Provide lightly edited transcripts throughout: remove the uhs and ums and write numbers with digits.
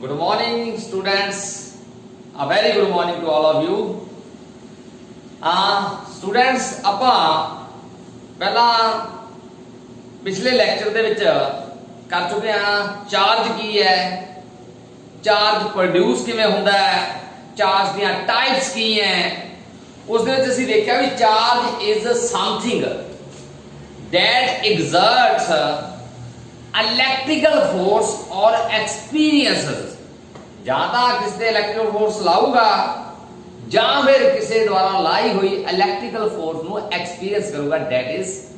Good morning, students. A very good morning to all of you. Students, ਆਪਾਂ ਪਹਿਲਾਂ ਪਿਛਲੇ lecture ਦੇ ਵਿੱਚ ਕਰ ਚੁੱਕੇ ਹਾਂ ਚਾਰਜ ਕੀ ਹੈ, ਚਾਰਜ ਪ੍ਰੋਡਿਊਸ ਕਿਵੇਂ ਹੁੰਦਾ ਹੈ, ਚਾਰਜ ਦੀਆਂ ਟਾਈਪਸ ਕੀ ਹੈ। ਉਸ ਦੇ ਵਿੱਚ ਅਸੀਂ ਦੇਖਿਆ ਵੀ charge is something that exerts electrical force or experiences ਜਾਂ ਤਾਂ ਕਿਸੇ ਤੇ ਇਲੈਕਟ੍ਰਿਕਲ ਫੋਰਸ ਲਾਊਗਾ ਜਾਂ ਫਿਰ ਕਿਸੇ ਦੁਆਰਾ ਲਾਈ ਹੋਈ ਇਲੈਕਟ੍ਰਿਕਲ ਫੋਰਸ ਨੂੰ ਐਕਸਪੀਰੀਅੰਸ ਕਰੂਗਾ।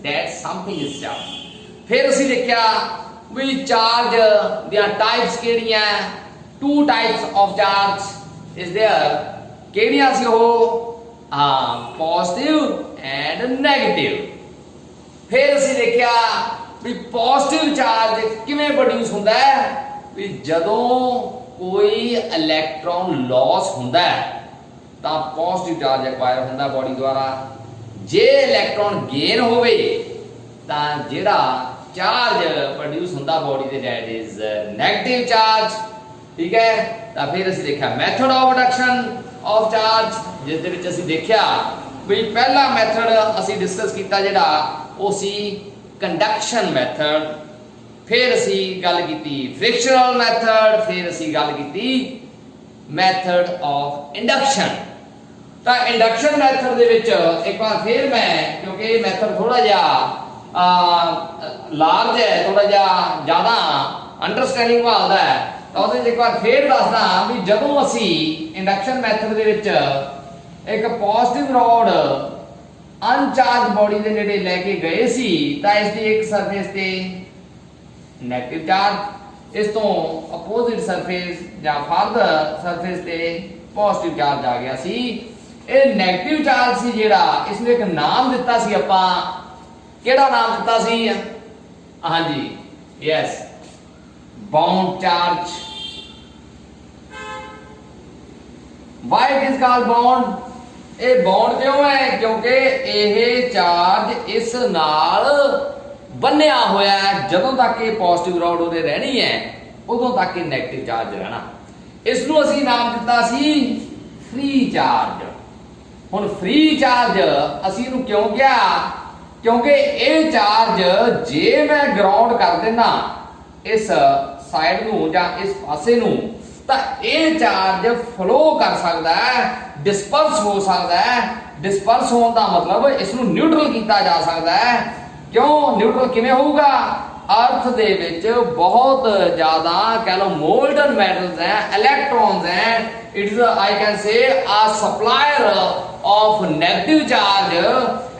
that something is charge। ਫਿਰ ਅਸੀਂ ਦੇਖਿਆ ਵੀ ਚਾਰਜ ਦੀਆਂ ਟਾਈਪਸ ਕਿਹੜੀਆਂ, two types of charge is there। ਕਿਹੜੀਆਂ ਸੀ ਉਹ? Positive and negative. फिर असीं देखिया भी पॉजिटिव चार्ज किवें प्रोड्यूस हुंदा है भी जदों कोई इलैक्ट्रॉन लॉस हुंदा है तां पॉजिटिव चार्ज एक्वायर हुंदा बॉडी द्वारा। जे इलैक्ट्रॉन गेन होवे तां जिहड़ा चार्ज प्रोड्यूस हुंदा body they that is negative charge. ठीक है, तां फिर असीं देखिया method of reduction of charge, जिस दे विच असीं देखिया भी पहला मैथड असीं डिस्कस कीता जिहड़ा ਉਹ ਸੀ ਕੰਡਕਸ਼ਨ ਮੈਥਡ। ਫਿਰ ਅਸੀਂ ਗੱਲ ਕੀਤੀ ਫ੍ਰਿਕਸ਼ਨਲ ਮੈਥਡ, ਫਿਰ ਅਸੀਂ ਗੱਲ ਕੀਤੀ ਮੈਥਡ ਆਫ ਇੰਡਕਸ਼ਨ। ਤਾਂ ਇੰਡਕਸ਼ਨ ਮੈਥਡ ਦੇ ਵਿੱਚ ਇੱਕ ਵਾਰ ਫਿਰ ਮੈਂ, ਕਿਉਂਕਿ ਇਹ ਮੈਥਡ ਥੋੜਾ ਜਿਹਾ ਲਾਰਜ ਹੈ, ਥੋੜਾ ਜਿਹਾ ਜ਼ਿਆਦਾ ਅੰਡਰਸਟੈਂਡਿੰਗ ਭਾਲਦਾ ਹੈ, ਤਾਂ ਉਹਦੇ ਵਿੱਚ ਇੱਕ ਵਾਰ ਫਿਰ ਦੱਸਦਾ ਵੀ ਜਦੋਂ ਅਸੀਂ ਇੰਡਕਸ਼ਨ ਮੈਥਡ ਦੇ ਵਿੱਚ ਇੱਕ ਪੋਜ਼ਿਟਿਵ ਰੋਡ ਅਨਚਾਰਜ ਬॉडी ਦੇ ਨੇੜੇ ਲੈ ਕੇ ਗਏ ਸੀ ਤਾਂ ਇਸ ਦੀ ਇੱਕ ਸਰਫੇਸ ਤੇ ਨੈਗੇਟਿਵ ਚਾਰਜ, ਇਸ ਤੋਂ ਅਪੋਜ਼ਿਟ ਸਰਫੇਸ ਜਾਂ ਫਰਦਰ ਸਰਫੇਸ ਤੇ ਪੋਜ਼ਿਟਿਵ ਚਾਰਜ ਆ ਗਿਆ ਸੀ। ਇਹ ਨੈਗੇਟਿਵ ਚਾਰਜ ਸੀ ਜਿਹੜਾ, ਇਸ ਨੂੰ ਇੱਕ ਨਾਮ ਦਿੱਤਾ ਸੀ ਆਪਾਂ। ਕਿਹੜਾ ਨਾਮ ਦਿੱਤਾ ਸੀ? ਹਾਂਜੀ, yes, bound charge. Y it is called bound? ਇਹ ਬੌਂਡ ਕਿਉਂ ਹੈ? ਕਿਉਂਕਿ ਇਹ ਚਾਰਜ ਇਸ ਨਾਲ ਬੰਨਿਆ ਹੋਇਆ ਹੈ। ਜਦੋਂ ਤੱਕ ਇਹ ਪੋਜ਼ਿਟਿਵ ਰੋਡ ਉਹਦੇ ਰਹਿਣੀ ਹੈ ਉਦੋਂ ਤੱਕ ਇਹ ਨੈਗੇਟਿਵ ਚਾਰਜ ਰਹਿਣਾ। ਇਸ ਨੂੰ ਅਸੀਂ ਨਾਮ ਦਿੱਤਾ ਸੀ ਫ੍ਰੀ ਚਾਰਜ। ਹੁਣ ਫ੍ਰੀ ਚਾਰਜ ਅਸੀਂ ਇਹਨੂੰ ਕਿਉਂ ਕਿਹਾ? ਕਿਉਂਕਿ ਇਹ ਚਾਰਜ ਜੇ ਮੈਂ ਗਰਾਊਂਡ ਕਰ ਦੇਣਾ ਇਸ ਸਾਈਡ ਨੂੰ ਜਾਂ ਇਸ ਪਾਸੇ ਨੂੰ ਤਾਂ ਇਹ ਚਾਰਜ ਫਲੋ ਕਰ ਸਕਦਾ ਹੈ, डिस्पर्स हो सकता है। डिस्पर्स होने का मतलब इसनू न्यूट्रल किया जा सकता है। क्यों न्यूट्रल किवें होगा? अर्थ दे विच बहुत ज्यादा कह लो मोल्टन मेटल्स हैं, इलेक्ट्रॉन्स हैं। इट इज आई कैन से a supplier of negative charge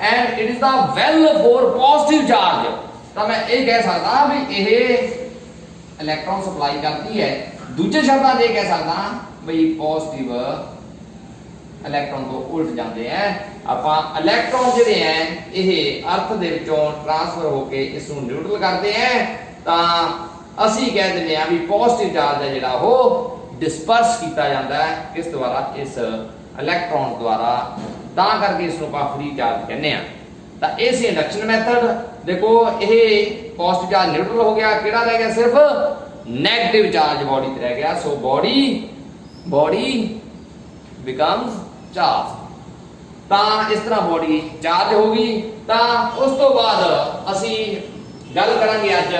and it is the well for positive charge. तो मैं ये कह सकता भी ये इलेक्ट्रॉन सप्लाई करती है। दूजे शब्दां में कह सकता भाई पॉजिटिव इलैक्ट्रॉन तो उल्ट जाते हैं। ਆਪਾਂ इलैक्ट्रॉन ਜਿਹੜੇ हैं ਇਹ अर्थ ਦੇ ਵਿੱਚੋਂ ट्रांसफर होके ਇਸ ਨੂੰ ਨਿਊਟਰਲ ਕਰਦੇ हैं ਤਾਂ ਅਸੀਂ ਕਹਿ ਦਿੰਦੇ ਆ ਵੀ ਪੋਜ਼ਿਟਿਵ ਚਾਰਜ ਹੈ ਜਿਹੜਾ ਉਹ ਡਿਸਪਰਸ ਕੀਤਾ ਜਾਂਦਾ ਹੈ ਕਿਸ ਦੁਆਰਾ? ਇਸ ਇਲੈਕਟ੍ਰॉन ਦੁਆਰਾ। ਤਾਂ ਕਰਕੇ ਇਸ ਨੂੰ ਆਪਾਂ ਫ੍ਰੀ ਚਾਰਜ ਕਹਿੰਦੇ ਆ। ਤਾਂ ਇਹ ਸੀ ਇੰਡਕਸ਼ਨ ਮੈਥਡ। ਦੇਖੋ ਇਹ ਪੋਜ਼ਿਟਿਵ ਚਾਰਜ ਨਿਊਟਰਲ ਹੋ ਗਿਆ, ਕਿਹੜਾ ਰਹਿ ਗਿਆ? ਸਿਰਫ ਨੈਗੇਟਿਵ ਚਾਰਜ ਬॉडी ਤੇ ਰਹਿ ਗਿਆ। ਸੋ ਬॉडी becomes ਚਾਰਜ। ਤਾਂ ਇਸ ਤਰ੍ਹਾਂ ਬॉडी ਚਾਰਜ ਹੋ ਗਈ। ਤਾਂ ਉਸ ਤੋਂ ਬਾਅਦ ਅਸੀਂ ਗੱਲ ਕਰਾਂਗੇ ਅੱਜ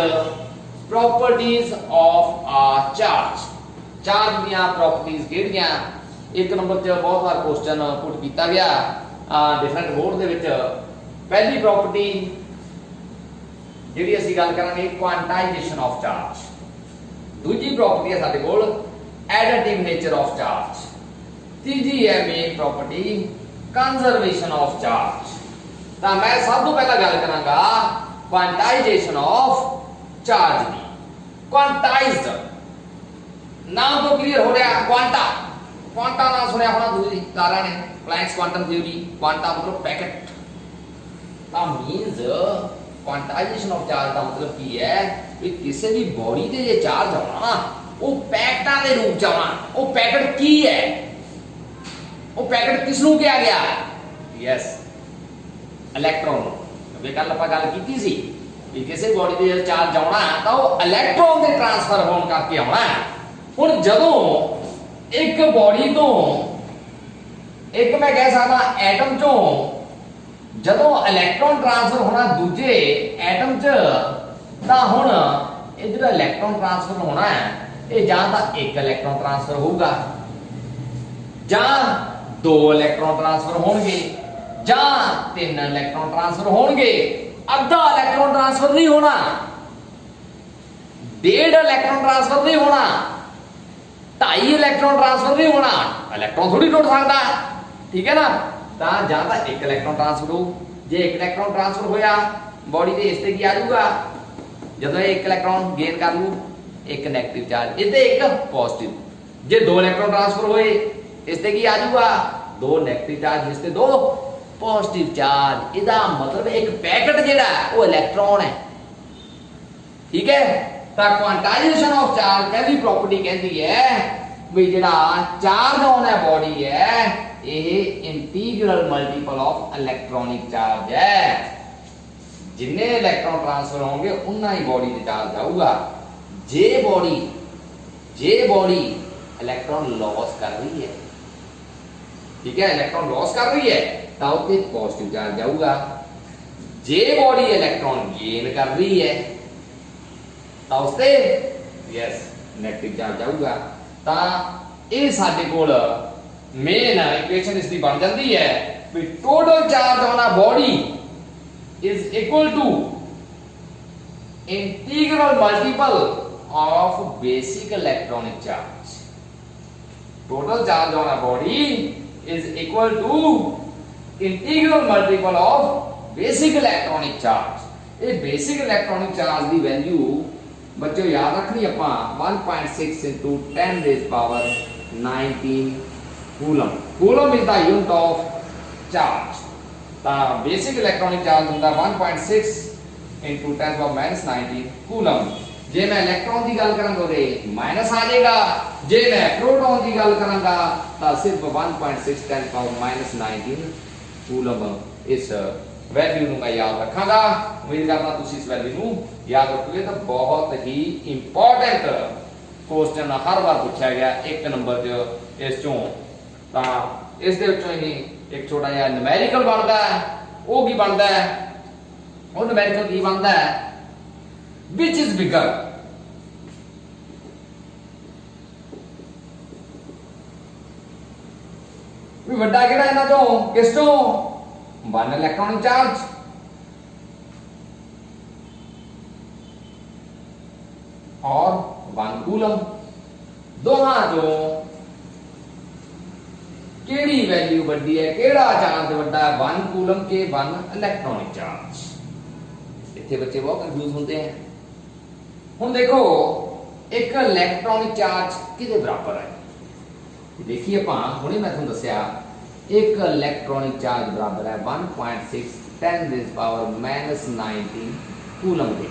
ਪ੍ਰੋਪਰਟੀਜ਼ ਆਫ ਆ ਚਾਰਜ। ਚਾਰਜ ਦੀਆਂ ਪ੍ਰੋਪਰਟੀਜ਼ ਕਿਹੜੀਆਂ? ਇੱਕ ਨੰਬਰ 'ਚ ਬਹੁਤ ਵਾਰ ਕੁਐਸਚਨ ਪੁੱਟ ਕੀਤਾ ਗਿਆ ਡਿਫਰੈਂਟ ਬੋਰਡ ਦੇ ਵਿੱਚ। ਪਹਿਲੀ ਪ੍ਰੋਪਰਟੀ ਜਿਹੜੀ ਅਸੀਂ ਗੱਲ ਕਰਾਂਗੇ ਕੁਆਂਟਾਈਜੇਸ਼ਨ ਆਫ ਚਾਰਜ। ਦੂਜੀ ਪ੍ਰੋਪਰਟੀ ਹੈ ਸਾਡੇ ਕੋਲ ਐਡਿਟਿਵ ਨੇਚਰ ਆਫ ਚਾਰਜ। ਤੀਜੀ ਹੈ main property conservation of charge. ਤਾਂ ਮੈਂ ਸਭ ਤੋਂ ਪਹਿਲਾਂ ਗੱਲ ਕਰਾਂਗਾ ਕੁਆਂਟਾਈਜੇਸ਼ਨ ਆਫ ਚਾਰਜ ਦੀ। ਕੁਆਂਟਾਈਜ਼ਡ ਨਾਮ ਤੋਂ ਕਲੀਅਰ ਹੋ ਰਿਹਾ। ਕੁਆਂਟਾ ਨਾਮ ਸੁਣਿਆ ਹੋਣਾ ਤੁਸੀਂ ਸਾਰਿਆਂ ਨੇ, ਪਲੈਂਕਸ ਕੁਆਂਟਮ ਥਿਊਰੀ। ਕੁਆਂਟਾ ਮਤਲਬ ਪੈਕਟ। ਤਾਂ ਮੀਨਸ ਕੁਆਂਟਾਈਜੇਸ਼ਨ ਆਫ ਚਾਰਜ ਦਾ ਮਤਲਬ ਕੀ ਹੈ ਵੀ ਕਿਸੇ ਵੀ ਬॉडी ਤੇ ਜੇ ਚਾਰਜ ਆਉਣਾ ਨਾ ਉਹ ਪੈਕਟਾਂ ਦੇ ਰੂਪ ਚ ਆਉਣਾ। ਉਹ ਪੈਕਟ ਕੀ ਹੈ? ਉਹ ਪੈਕਟ ਕਿਸ ਨੂੰ ਕਿਹਾ ਗਿਆ? Yes, electron. ਕਿਉਂਕਿ ਕੱਲ ਆਪਾਂ ਗੱਲ ਕੀਤੀ ਸੀ ਵੀ ਕਿਸੇ ਬॉडी ਦੇ ਚਾਰਜ ਆਉਣਾ ਤਾਂ ਉਹ ਇਲੈਕਟ੍ਰੋਨ ਦੇ ਟ੍ਰਾਂਸਫਰ ਹੋਣ ਕਰਕੇ ਆਉਣਾ। ਹੁਣ ਜਦੋਂ ਇੱਕ ਬੋਡੀ ਤੋਂ ਇੱਕ ਮੈਂ ਕਹਿ ਸਕਦਾ ਐਟਮ ਚੋਂ ਜਦੋਂ ਇਲੈਕਟ੍ਰੋਨ ਟ੍ਰਾਂਸਫਰ ਹੋਣਾ ਦੂਜੇ ਐਟਮ 'ਚ, ਤਾਂ ਹੁਣ ਇਹ ਜਿਹੜਾ ਇਲੈਕਟ੍ਰੋਨ ਟ੍ਰਾਂਸਫਰ ਹੋਣਾ ਹੈ ਇਹ ਜਾਂ ਤਾਂ ਇੱਕ ਇਲੈਕਟ੍ਰੋਨ ਟ੍ਰਾਂਸਫਰ ਹੋਊਗਾ ਜਾਂ ਦੋ ਇਲੈਕਟ੍ਰੋਨ ਟ੍ਰਾਂਸਫਰ ਹੋਣਗੇ ਜਾਂ ਤਿੰਨ ਇਲੈਕਟ੍ਰੋਨ ਟ੍ਰਾਂਸਫਰ ਹੋਣਗੇ। ਅੱਧਾ ਇਲੈਕਟ੍ਰੋਨ ਟ੍ਰਾਂਸਫਰ ਨਹੀਂ ਹੋਣਾ, ਡੇਢ ਇਲੈਕਟ੍ਰੋਨ ਟ੍ਰਾਂਸਫਰ ਨਹੀਂ ਹੋਣਾ, 2.5 ਇਲੈਕਟ੍ਰੋਨ ਟ੍ਰਾਂਸਫਰ ਨਹੀਂ ਹੋਣਾ। ਇਲੈਕਟ੍ਰੋਨ ਥੋੜੀ ਟੁੱਟ ਸਕਦਾ, ਠੀਕ ਹੈ ਨਾ। ਤਾਂ ਜਾਂ ਤਾਂ ਇੱਕ ਇਲੈਕਟ੍ਰੋਨ ਟ੍ਰਾਂਸਫਰ ਹੋ, ਜੇ ਇੱਕ ਇਲੈਕਟ੍ਰੋਨ ਟ੍ਰਾਂਸਫਰ ਹੋਇਆ ਬੋਡੀ ਤੇ ਇਸ ਤੇ ਕੀ ਆ ਜਾਊਗਾ, ਜਦੋਂ ਇਹ ਇੱਕ ਇਲੈਕਟ੍ਰੋਨ ਗੇਨ ਕਰ ਲੂ ਇੱਕ ਨੈਗੇਟਿਵ ਚਾਰਜ, ਇਹਦੇ ਇੱਕ ਪੋਜ਼ਿਟਿਵ। ਜੇ ਦੋ ਇਲੈਕਟ੍ਰੋਨ ਟ੍ਰਾਂਸਫਰ ਹੋਏ ਇਸ ਤੇ ਕੀ ਆ ਜਾਊਗਾ, ਦੋ ਨੈਗੇਟਿਵ ਚਾਰਜ ਇਸ ਤੇ ਦੋ ਪੋਜ਼ਿਟਿਵ ਚਾਰਜ। ਇਹਦਾ ਮਤਲਬ ਇੱਕ ਪੈਕਟ ਜਿਹੜਾ ਉਹ ਇਲੈਕਟ੍ਰੋਨ ਹੈ, ਠੀਕ ਹੈ। ਤਾਂ ਕੁਆਂਟਾਈਜੇਸ਼ਨ ਆਫ ਚਾਰਜ ਪਹਿਲੀ ਪ੍ਰੋਪਰਟੀ ਕਹਿੰਦੀ ਹੈ ਵੀ ਜਿਹੜਾ ਚਾਰਜ ਔਨ ਹੈ ਬੋਡੀ ਹੈ ਇਹ integral multiple of electronic charge ਹੈ। ਜਿੰਨੇ ਇਲੈਕਟ੍ਰੋਨ ਟ੍ਰਾਂਸਫਰ ਹੋਣਗੇ ਉਨਾ ਹੀ ਬੋਡੀ ਤੇ ਚਾਰਜ ਆਊਗਾ। ਜੇ ਬੋਡੀ ਇਲੈਕਟ੍ਰੋਨ ਲॉस ਕਰ ਰਹੀ ਹੈ, ਠੀਕ ਹੈ, ਇਲੈਕਟ੍ਰੋਨ लॉस कर रही है ਤਾਂ ਉੱਤੇ ਪੋਜ਼ਿਟਿਵ ਚਾਰਜ ਆਊਗਾ। ਜੇ ਬੋਡੀ ਇਲੈਕਟ੍ਰੋਨ ਗੇਨ ਕਰ ਰਹੀ ਹੈ ਤਾਂ ਉਸਤੇ ਯੈਸ ਨੈਗੇਟਿਵ ਚਾਰਜ ਆਊਗਾ। ਤਾਂ ਇਹ ਸਾਡੇ ਕੋਲ ਮੇਨ ਇਕੁਏਸ਼ਨ ਇਸ ਦੀ ਬਣ ਜਾਂਦੀ ਹੈ ਵੀ total charge on a body is equal to integral multiple of basic electronic charge. Total charge on a body is equal to integral multiple of basic electronic charge। ਇਹ basic electronic charge ਦੀ value ਬੱਚਿਓ ਯਾਦ ਰੱਖਣੀ ਆਪਾਂ 1.6 into 10 raised power 19 coulomb. Coulomb is the unit of charge। ਤਾਂ basic electronic charge ਹੁੰਦਾ 1.6 into 10 power minus 19 coulomb. ਜੇ ਮੈਂ electron ਦੀ ਗੱਲ ਕਰਾਂਗਾ ਉਹਦੇ ਮਾਈਨਸ ਆ ਜਾਏਗਾ, ਜੇ ਮੈਂ ਪ੍ਰੋਟੋਨ ਦੀ ਗੱਲ ਕਰਾਂਗਾ ਤਾਂ ਸਿਰਫ 1.6 10 ਪਾਵਰ ਮਾਈਨਸ 19 ਕੂਲਮ। ਇਸ ਵੈਲਿਊ ਨੂੰ ਮੈਂ ਯਾਦ ਰੱਖਾਂਗਾ। ਉਮੀਦ ਕਰਦਾ ਤੁਸੀਂ ਇਸ ਵੈਲਿਊ ਨੂੰ ਯਾਦ ਰੱਖੋਗੇ। ਤਾਂ ਬਹੁਤ ਹੀ ਇੰਪੋਰਟੈਂਟ ਕੁਐਸਚਨ ਹਰ ਵਾਰ ਪੁੱਛਿਆ ਗਿਆ 1 ਨੰਬਰ 'ਚ ਇਸ ਚੋਂ। ਤਾਂ ਇਸ ਦੇ ਵਿੱਚੋਂ ਹੀ ਇੱਕ ਛੋਟਾ ਜਿਹਾ ਨਿਊਮੈਰੀਕਲ ਬਣਦਾ ਹੈ। ਉਹ ਕੀ ਬਣਦਾ ਹੈ, ਉਹ ਨਿਊਮੈਰੀਕਲ ਕੀ ਬਣਦਾ ਹੈ, which is bigger, ਵੀ ਵੱਡਾ ਕਿਹੜਾ ਇਹਨਾਂ ਚੋਂ, ਕਿਸ ਚੋਂ, 1 ਇਲੈਕਟ੍ਰੋਨਿਕ ਚਾਰਜ ਔਰ 1 ਕੂਲਮ। ਦੋਹਾਂ ਚੋਂ ਕਿਹੜੀ ਵੈਲਿਊ ਵੱਡੀ ਹੈ, ਕਿਹੜਾ ਚਾਰਜ ਵੱਡਾ ਹੈ, 1 ਕੂਲਮ ਕੇ 1 ਇਲੈਕਟ੍ਰੋਨਿਕ ਚਾਰਜ। ਇੱਥੇ ਬੱਚੇ ਬਹੁਤ ਕੰਫਿਊਜ਼ ਹੁੰਦੇ हैं। ਹੁਣ ਦੇਖੋ ਇੱਕ ਇਲੈਕਟ੍ਰੋਨਿਕ ਚਾਰਜ ਕਿਹਦੇ ਬਰਾਬਰ ਹੈ, ਦੇਖੀਏ ਆਪਾਂ ਹੁਣੇ ਮੈਂ ਤੁਹਾਨੂੰ ਦੱਸਿਆ ਇੱਕ ਇਲੈਕਟ੍ਰੋਨਿਕ ਚਾਰਜ ਬਰਾਬਰ ਹੈ 1.6 10 ਰੇਜ਼ ਪਾਵਰ ਮਾਈਨਸ 19 ਕੂਲਮ ਦੇ।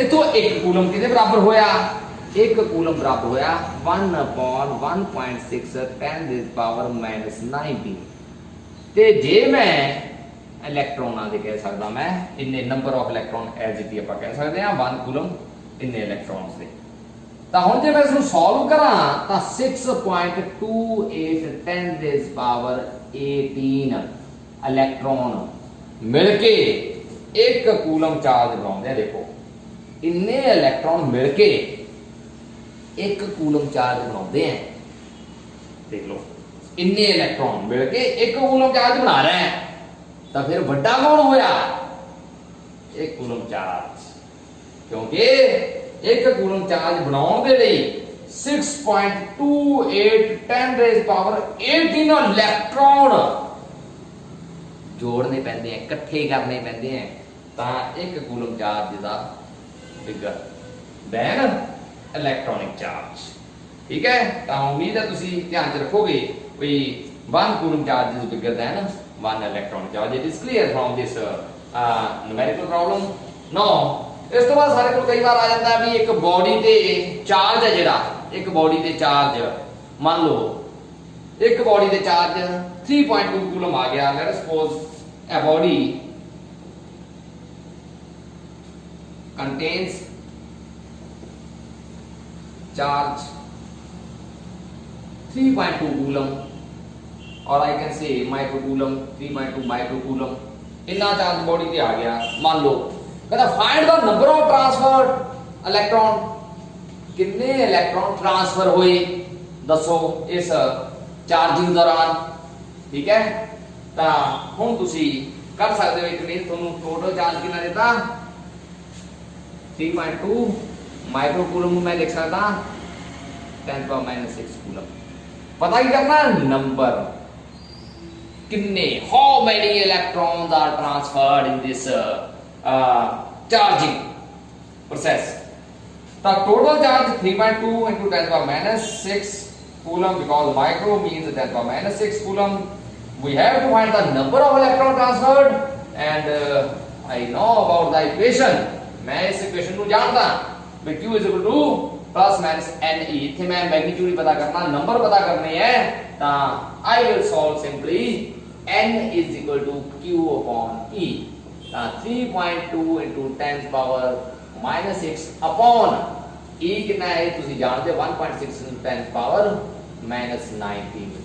ਇਥੋਂ ਇੱਕ ਕੂਲਮ ਕਿਹਦੇ ਬਰਾਬਰ ਹੋਇਆ, ਇੱਕ ਕੂਲਮ ਬਰਾਬਰ ਹੋਇਆ 1/1.6 10 ਰੇਜ਼ ਪਾਵਰ ਮਾਈਨਸ 19। ਤੇ ਜੇ ਮੈਂ ਇਲੈਕਟ੍ਰੋਨਾਂ ਦੇ ਕਹਿ ਸਕਦਾ ਮੈਂ ਇੰਨੇ number of electron as it ਆਪਾਂ ਕਹਿ ਸਕਦੇ ਹਾਂ 1 ਕੂਲਮ ਇੰਨੇ ਇਲੈਕਟ੍ਰੋਨਸ ਦੇ। ਤਾਂ ਹੁਣ ਜੇ ਮੈਂ ਇਸ ਨੂੰ ਸੋਲਵ ਕਰਾਂ ਤਾਂ 6.28 10 ਰੇਜ਼ ਪਾਵਰ 18 ਇਲੈਕਟ੍ਰੋਨ ਮਿਲ ਕੇ 1 ਕੂਲਮ ਚਾਰਜ ਬਣਾਉਂਦੇ ਆ। ਦੇਖੋ ਇੰਨੇ ਇਲੈਕਟ੍ਰੋਨ ਮਿਲ ਕੇ 1 ਕੂਲਮ ਚਾਰਜ ਬਣਾਉਂਦੇ ਆ। ਦੇਖ ਲਓ ਇੰਨੇ ਇਲੈਕਟ੍ਰੋਨ ਮਿਲ ਕੇ 1 ਕੂਲਮ ਚਾਰਜ ਬਣਾ ਰਹੇ ਆ। ਤਾਂ ਫਿਰ ਵੱਡਾ ਕੌਣ ਹੋਇਆ, 1 ਕੂਲਮ ਚਾਰਜ, ਕਿਉਂਕਿ 1 ਕੂਲਮ ਚਾਰਜ ਬਣਾਉਣ ਦੇ ਲਈ 6.28 10 ਰੇਜ਼ ਪਾਵਰ 18 ਇਲੈਕਟ੍ਰੋਨ ਜੋੜਨੇ ਪੈਂਦੇ ਆ, ਇਕੱਠੇ ਕਰਨੇ ਪੈਂਦੇ ਆ। ਤਾਂ 1 ਕੂਲਮ ਚਾਰਜ ਦਾ ਬਿਗਰ ਦੈਨ ਇਲੈਕਟ੍ਰੋਨਿਕ ਚਾਰਜ। ਠੀਕ ਹੈ, ਤਾਂ ਉਮੀਦ ਹੈ ਤੁਸੀਂ ਧਿਆਨ ਚ ਰੱਖੋਗੇ ਵੀ 1 coulomb charge is bigger than 1 electronic charge। It is clear from this numerical problem। Now ਇਸ ਤੋਂ ਬਾਅਦ ਸਾਰੇ ਕੋਲ ਕਈ ਵਾਰ ਆ ਜਾਂਦਾ ਵੀ ਇੱਕ ਬੋਡੀ ਤੇ ਚਾਰਜ ਹੈ, ਜਿਹੜਾ ਇੱਕ ਬੋਡੀ ਤੇ ਚਾਰਜ ਮੰਨ ਲਓ ਇੱਕ ਬੋਡੀ ਤੇ ਚਾਰਜ 3.2 ਕੂਲਮ ਆ ਗਿਆ। Let suppose a body contains charge 3.2 coulomb, और I can say micro coulomb 3.2 micro coulomb, इन्ना चार्ज बॉडी ते आ गया। मान लो कहता find the number of transferred electron, कितने इलेक्ट्रॉन ट्रांसफर हुए दसो इस चार्जिंग दौरान। ठीक है, तो हुण तुसी कर सकते हो, इट मीन तुहानू टोटल चार्ज कितना देता 3.2 माइक्रो कूलम, मैं लिख सकता 10⁻⁶ कूलम। पता ही करना नंबर कितने, how many electrons are transferred in this charging process. The total charge 3.2 into 10⁻⁶ coulomb, because micro means 10⁻⁶ coulomb. We have to find the number of electron transferred, and I know about the equation. मैं इस equation को जानता कि Q is equal to plus minus NE। इथे मैं magnitude पता करना, number पता करने हैं, तो I will solve simply N is equal to Q upon E। 3.2 into 10⁻⁻⁶ upon E कितना है तुसी जानते 1.6 into 10⁻⁻⁹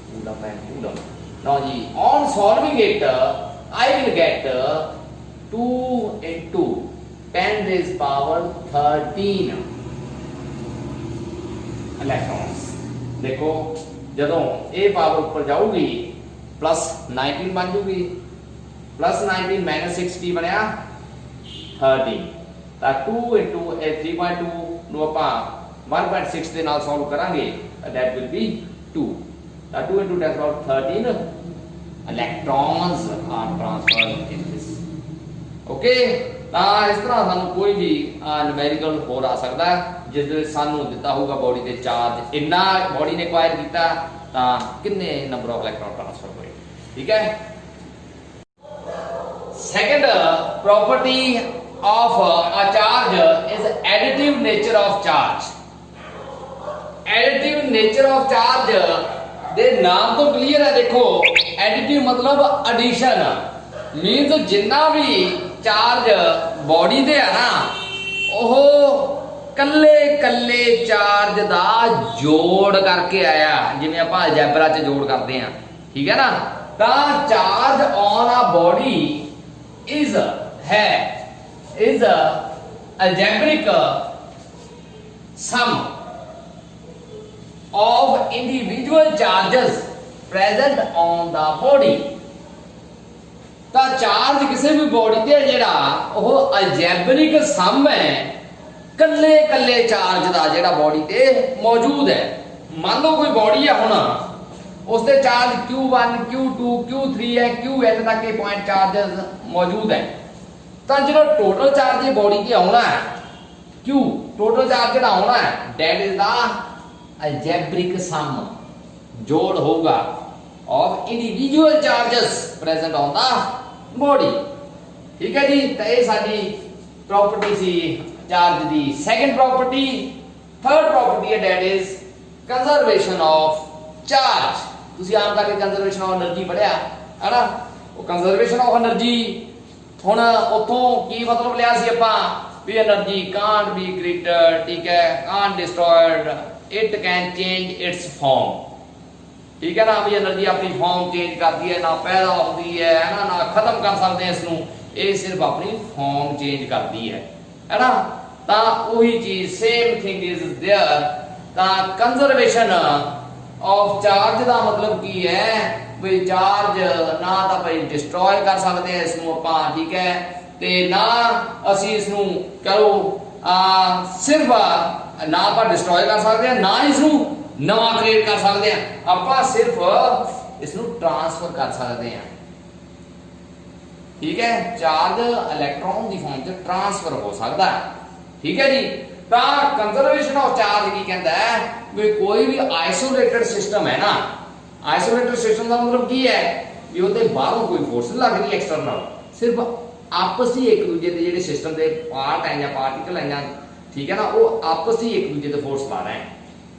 coulomb and coulomb. Now जी on solving it I will get 2 into 10⁻13 electrons. देखो जदों ये पावर ऊपर जाऊगी प्लस 19 बन जूगी, प्लस 19 माइनस 60 बनया 13। तो 2 into 3.2 ਨੂੰ ਆਪਾਂ 1.6 ਦੇ ਨਾਲ ਸੋਲਵ ਕਰਾਂਗੇ, that will be 2। ਤਾਂ 2 into 10⁻13 electrons are transferred in this। Okay, ਤਾਂ ਇਸ ਤਰ੍ਹਾਂ ਸਾਨੂੰ ਕੋਈ ਵੀ ਨਿਊਮੈਰੀਕਲ ਹੋਰ ਆ ਸਕਦਾ ਜਿਸ ਦੇ ਸਾਨੂੰ ਦਿੱਤਾ ਹੋਊਗਾ ਬੋਡੀ ਦੇ ਚਾਰਜ ਇੰਨਾ ਬੋਡੀ ਨੇ ਐਕਵਾਇਰ ਕੀਤਾ ਤਾਂ ਕਿੰਨੇ ਨੰਬਰ ਆਫ ਇਲੈਕਟ੍ਰੋਨ ਟ੍ਰਾਂਸਫਰ ਹੋਏ। ਠੀਕ ਹੈ, second property of a charge is additive nature of charge। additive nature of charge ਦੇ ਨਾਮ ਤੋਂ ਕਲੀਅਰ ਹੈ। ਦੇਖੋ additive मतलब addition means ਜਿੰਨਾ ਵੀ ਚਾਰਜ ਬੋਡੀ ਤੇ ਆ ਨਾ ਉਹ ਕੱਲੇ ਕੱਲੇ ਚਾਰਜ ਦਾ ਜੋੜ ਕਰਕੇ ਆਇਆ, ਜਿਵੇਂ ਆਪਾਂ ਅਲਜੈਬਰਾ 'ਚ ਜੋੜ ਕਰਦੇ ਆ। ਠੀਕ ਹੈ ਨਾ, ਤਾਂ ਚਾਰਜ ਔਨ ਆ body is a algebraic sum of individual charges present on the body। ਤਾਂ ਚਾਰਜ ਕਿਸੇ ਵੀ ਬੋਡੀ ਤੇ ਜਿਹੜਾ ਉਹ ਅਲਜੈਬਰਿਕ ਸਮ ਹੈ ਕੱਲੇ ਕੱਲੇ ਚਾਰਜ ਦਾ ਜਿਹੜਾ ਬੋਡੀ ਤੇ ਮੌਜੂਦ ਹੈ। ਮੰਨ ਲਓ ਕੋਈ ਬੋਡੀ ਹੈ, ਹੁਣ ਉਸ ਤੇ ਚਾਰਜ Q1 Q2 Q3 ਹੈ, Qn ਤੱਕ ਇਹ ਪੁਆਇੰਟ ਚਾਰजेस ਮੌਜੂਦ ਹੈ। ਤਾਂ ਜਿਹੜਾ ਟੋਟਲ ਚਾਰਜ ਇਹ ਬੋਡੀ ਤੇ ਆਉਣਾ ਹੈ Q ਟੋਟਲ ਚਾਰਜ ਜਿਹੜਾ ਆਉਣਾ ਹੈ that is the algebraic sum, ਜੋੜ ਹੋਊਗਾ of individual charges present on the body। ਠੀਕ ਹੈ ਜੀ, ਤਾਂ ਇਹ ਸਾਡੀ ਪ੍ਰੋਪਰਟੀ ਸੀ ਚਾਰਜ ਦੀ। ਸੈਕੰਡ ਪ੍ਰੋਪਰਟੀ, ਥਰਡ ਪ੍ਰੋਪਰਟੀ ਹੈ that is conservation of charge। ਤੁਸੀਂ ਆਮ ਕਰਕੇ ਕੰਜ਼ਰਵੇਸ਼ਨ ਆਫ એનર્ਜੀ ਪੜਿਆ ਹੈ ਨਾ, ਉਹ ਕੰਜ਼ਰਵੇਸ਼ਨ ਆਫ એનર્ਜੀ ਹੁਣ ਉਥੋਂ ਕੀ ਮਤਲਬ ਲਿਆ ਸੀ ਆਪਾਂ ਵੀ એનર્ਜੀ ਕਾਂਟ ਬੀ ਕ੍ਰੀਏਟਡ, ਠੀਕ ਹੈ, can't destroyed, it can change its form. ਠੀਕ ਹੈ ਨਾ, ਵੀ એનર્ਜੀ ਆਪਣੀ ਫਾਰਮ ਚੇਂਜ ਕਰਦੀ ਹੈ, ਨਾ ਪੈਦਾ ਹੁੰਦੀ ਹੈ ਨਾ ਖਤਮ ਕਰ ਸਕਦੇ ਇਸ ਨੂੰ, ਇਹ ਸਿਰਫ ਆਪਣੀ ਫਾਰਮ ਚੇਂਜ ਕਰਦੀ ਹੈ ਨਾ। ਤਾਂ ਉਹੀ ਚੀਜ਼ ਸੇਮ ਥਿੰਗ ਇਜ਼ देयर। ਤਾਂ ਕੰਜ਼ਰਵੇਸ਼ਨ ਆਫ ਚਾਰਜ ਦਾ ਮਤਲਬ ਕੀ ਹੈ ਵੀ ਚਾਰਜ ਨਾ ਤਾਂ ਭਾਈ ਡਿਸਟਰੋਏ ਕਰ ਸਕਦੇ ਆ ਇਸ ਨੂੰ ਆਪਾਂ, ਠੀਕ ਹੈ, ਤੇ ਨਾ ਅਸੀਂ ਇਸ ਨੂੰ ਕਰੋ ਸਿਰਫ ਨਾ ਆਪਾਂ ਡਿਸਟਰੋਏ ਕਰ ਸਕਦੇ ਆ, ਨਾ ਇਸ ਨੂੰ ਨਵਾਂ ਕ੍ਰੀਏਟ ਕਰ ਸਕਦੇ ਆ, ਆਪਾਂ ਸਿਰਫ ਇਸ ਨੂੰ ਟ੍ਰਾਂਸਫਰ ਕਰ ਸਕਦੇ ਆ। ਠੀਕ ਹੈ, ਚਾਰਜ ਇਲੈਕਟ੍ਰੋਨ ਦੀ ਫਾਰਮ 'ਚ ਟ੍ਰਾਂਸਫਰ ਹੋ ਸਕਦਾ ਹੈ। ਠੀਕ ਹੈ ਜੀ, ਤਾਂ ਕੰਜ਼ਰਵੇਸ਼ਨ ਆਫ ਚਾਰਜ ਕੀ ਕਹਿੰਦਾ ਹੈ ਵੀ ਕੋਈ ਵੀ ਆਈਸੋਲੇਟਡ ਸਿਸਟਮ ਹੈ ਨਾ, ਆਈਸੋਲੇਟਡ ਸਿਸਟਮ ਦਾ ਮਤਲਬ ਕੀ ਹੈ ਵੀ ਉਹਦੇ ਬਾਹਰੋਂ ਕੋਈ ਫੋਰਸ ਨਹੀਂ ਲੱਗ ਰਹੀ ਐਕਸਟਰਨਲ, ਸਿਰਫ ਆਪਸ ਹੀ ਇੱਕ ਦੂਜੇ ਦੇ ਜਿਹੜੇ ਸਿਸਟਮ ਦੇ ਪਾਰਟ ਹੈ ਜਾਂ ਪਾਰਟੀਕਲ ਹੈ ਜਾਂ, ਠੀਕ ਹੈ ਨਾ, ਉਹ ਆਪਸ ਹੀ ਇੱਕ ਦੂਜੇ ਤੇ ਫੋਰਸ ਲਾ ਰਹੇ ਹੈ।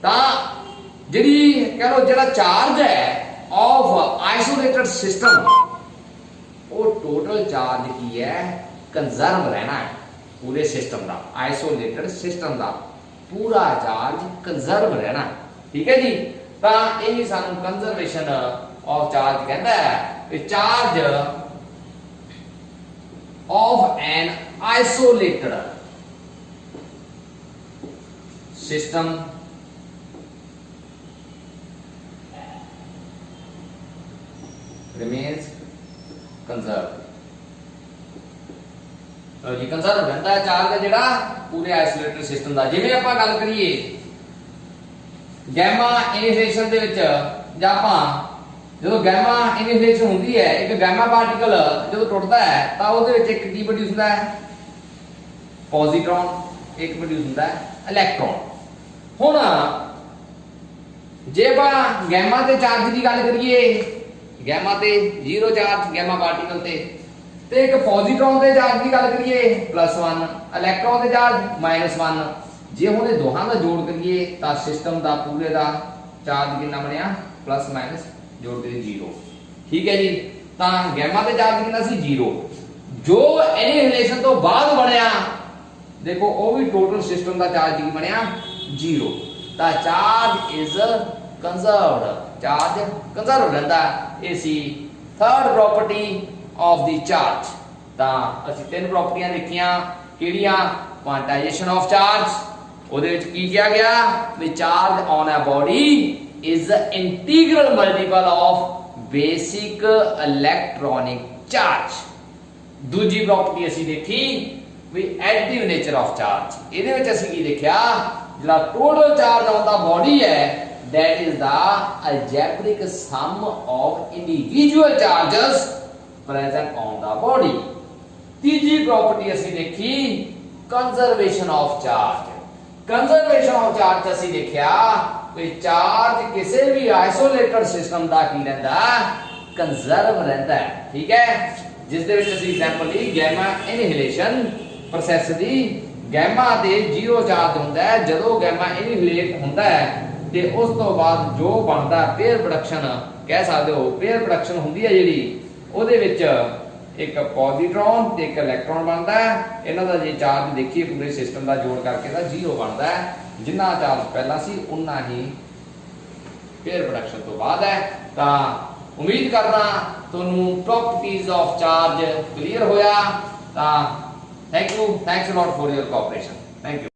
ਤਾਂ ਜਿਹੜੀ ਕਹ ਲਓ ਜਿਹੜਾ ਚਾਰਜ ਹੈ ਆਫ ਆਈਸੋਲੇਟਡ ਸਿਸਟਮ, ਉਹ ਟੋਟਲ ਚਾਰਜ ਕੀ ਹੈ ਕੰਜ਼ਰਵ ਰਹਿਣਾ ਹੈ पूरे सिस्टम का, आइसोलेटेड सिस्टम का पूरा चार्ज कंजर्व रहना। ठीक है जी, ਤਾਂ ਇਹ ਸਾਨੂੰ ਕੰਜ਼ਰਵੇਸ਼ਨ ਆਫ ਚਾਰਜ ਕਹਿੰਦਾ ਹੈ ਕਿ charge of N isolated system remains conserved। ਲੋ ਜੀ ਕੰਜ਼ਰਵ ਰਹਿੰਦਾ ਹੈ ਚਾਰਜ ਦਾ ਜਿਹੜਾ ਪੂਰੇ ਆਈਸੋਲੇਟਡ ਸਿਸਟਮ ਦਾ। ਜਿਵੇਂ ਆਪਾਂ ਗੱਲ ਕਰੀਏ ਗੈਮਾ ਇਨੀਸ਼ੀਏਸ਼ਨ ਦੇ ਵਿੱਚ, ਜਾਂ ਆਪਾਂ ਜਦੋਂ ਗੈਮਾ ਇਨੀਸ਼ੀਏਸ਼ਨ ਹੁੰਦੀ ਹੈ, ਇੱਕ ਗੈਮਾ ਪਾਰਟੀਕਲ ਜਦੋਂ ਟੁੱਟਦਾ ਹੈ ਤਾਂ ਉਹਦੇ ਵਿੱਚ ਇੱਕ ਕੀ ਪ੍ਰੋਡਿਊਸ ਹੁੰਦਾ ਹੈ, ਪੋਜ਼ਿਟਰੋਨ, ਇੱਕ ਪ੍ਰੋਡਿਊਸ ਹੁੰਦਾ ਹੈ ਇਲੈਕਟ੍ਰੋਨ। ਹੁਣ ਜੇ ਆਪਾਂ ਗੈਮਾ ਤੇ ਚਾਰਜ ਦੀ ਗੱਲ ਕਰੀਏ, ਗੈਮਾ ਤੇ 0 ਚਾਰਜ ਗੈਮਾ ਪਾਰਟੀਕਲ ਤੇ ਇੱਕ ਪੋਜ਼ਿਟਰੋਨ ਦੇ ਚਾਰਜ ਦੀ ਗੱਲ ਕਰੀਏ +1, ਇਲੈਕਟ੍ਰੋਨ ਦੇ ਚਾਰਜ -1। ਜੇ ਹੁਣ ਇਹ ਦੋਹਾਂ ਦਾ ਜੋੜ ਕਰੀਏ ਤਾਂ ਸਿਸਟਮ ਦਾ ਪੂਰੇ ਦਾ ਚਾਰਜ ਕਿੰਨਾ ਬਣਿਆ, +- ਜੋੜ ਕੇ 0। ਠੀਕ ਹੈ ਜੀ। ਤਾਂ ਗੈਮਾ ਤੇ ਚਾਰਜ ਕਿੰਨਾ ਸੀ, 0। ਜੋ ਐਨੀਹਿਲੇਸ਼ਨ ਤੋਂ ਬਾਅਦ ਬਣਿਆ ਦੇਖੋ ਉਹ ਵੀ ਟੋਟਲ ਸਿਸਟਮ ਦਾ ਚਾਰਜ ਕੀ ਬਣਿਆ, 0। ਤਾਂ charge is conserved, charge conserve ਰਹਿੰਦਾ। ਇਹ ਸੀ third property of the charge. ਤਾਂ ਅਸੀਂ ਤਿੰਨ ਪ੍ਰੋਪਰਟੀਆਂ ਦੇਖੀਆਂ, ਕਿਹੜੀਆਂ, ਕੁਆਂਟਾਈਜੇਸ਼ਨ ਆਫ ਚਾਰਜ, ਉਹਦੇ ਵਿੱਚ ਕੀ ਕਿਹਾ ਗਿਆ ਵੀ charge on a body is the integral multiple of basic electronic charge. ਦੂਜੀ ਪ੍ਰੋਪਰਟੀ ਅਸੀਂ ਦੇਖੀ ਵੀ ਐਡਿਟਿਵ ਨੇਚਰ ਆਫ ਚਾਰਜ। ਇਹਦੇ ਵਿੱਚ ਅਸੀਂ ਕੀ ਦੇਖਿਆ, ਜਿਹੜਾ total charge on the body ਹੈ that is the algebraic sum of individual charges present on the body। ਤੀਜੀ ਪ੍ਰੋਪਰਟੀ ਅਸੀਂ ਦੇਖੀ conservation of charge. Conservation of charge ਅਸੀਂ ਦੇਖਿਆ ਵੀ ਚਾਰਜ ਕਿਸੇ ਵੀ ਆਈਸੋਲੇਟਡ ਸਿਸਟਮ ਦਾ ਕੀ ਰਹਿੰਦਾ, ਕੰਜ਼ਰਵ ਰਹਿੰਦਾ ਹੈ। ਠੀਕ ਹੈ। ਜਿਸ ਦੇ ਵਿੱਚ ਅਸੀਂ ਐਗਜ਼ਾਮਪਲ ਲਈ ਗੈਮਾ ਇਨਹਿਲੇਸ਼ਨ ਪ੍ਰੋਸੈਸ ਦੀ, ਗੈਮਾ ਤੇ 0 ਚਾਰਜ ਹੁੰਦਾ ਹੈ। ਜਦੋਂ ਗੈਮਾ ਇਨਹਿਲੇਟ ਹੁੰਦਾ ਹੈ ਤੇ ਉਸ ਤੋਂ ਬਾਅਦ ਜੋ ਬਣਦਾ ਪੇਅਰ ਪ੍ਰੋਡਕਸ਼ਨ ਕਹਿ ਸਕਦੇ ਹੋ, ਪੇਅਰ ਪ੍ਰੋਡਕਸ਼ਨ ਹੁੰਦੀ ਹੈ ਜਿਹੜੀ, ਉਹਦੇ ਵਿੱਚ ਇੱਕ ਪੋਜ਼ਿਟਰੋਨ ਤੇ ਇੱਕ ਇਲੈਕਟ੍ਰੋਨ ਬਣਦਾ ਹੈ। ਇਹਨਾਂ ਦਾ ਜੇ ਚਾਰਜ ਦੇਖੀਏ ਪੂਰੇ ਸਿਸਟਮ ਦਾ ਜੋੜ ਕਰਕੇ ਤਾਂ 0 ਬਣਦਾ ਹੈ। ਜਿੰਨਾ ਚਾਰਜ ਪਹਿਲਾਂ ਸੀ ਉਨਾ ਹੀ ਪੇਅਰ ਪ੍ਰੋਡਕਸ਼ਨ ਤੋਂ ਬਾਅਦ ਹੈ। ਤਾਂ ਉਮੀਦ ਕਰਦਾ ਤੁਹਾਨੂੰ ਪ੍ਰੋਪਰਟੀਜ਼ ਆਫ ਚਾਰਜ ਕਲੀਅਰ ਹੋਇਆ। ਤਾਂ thank you, thanks a lot for your cooperation. Thank you.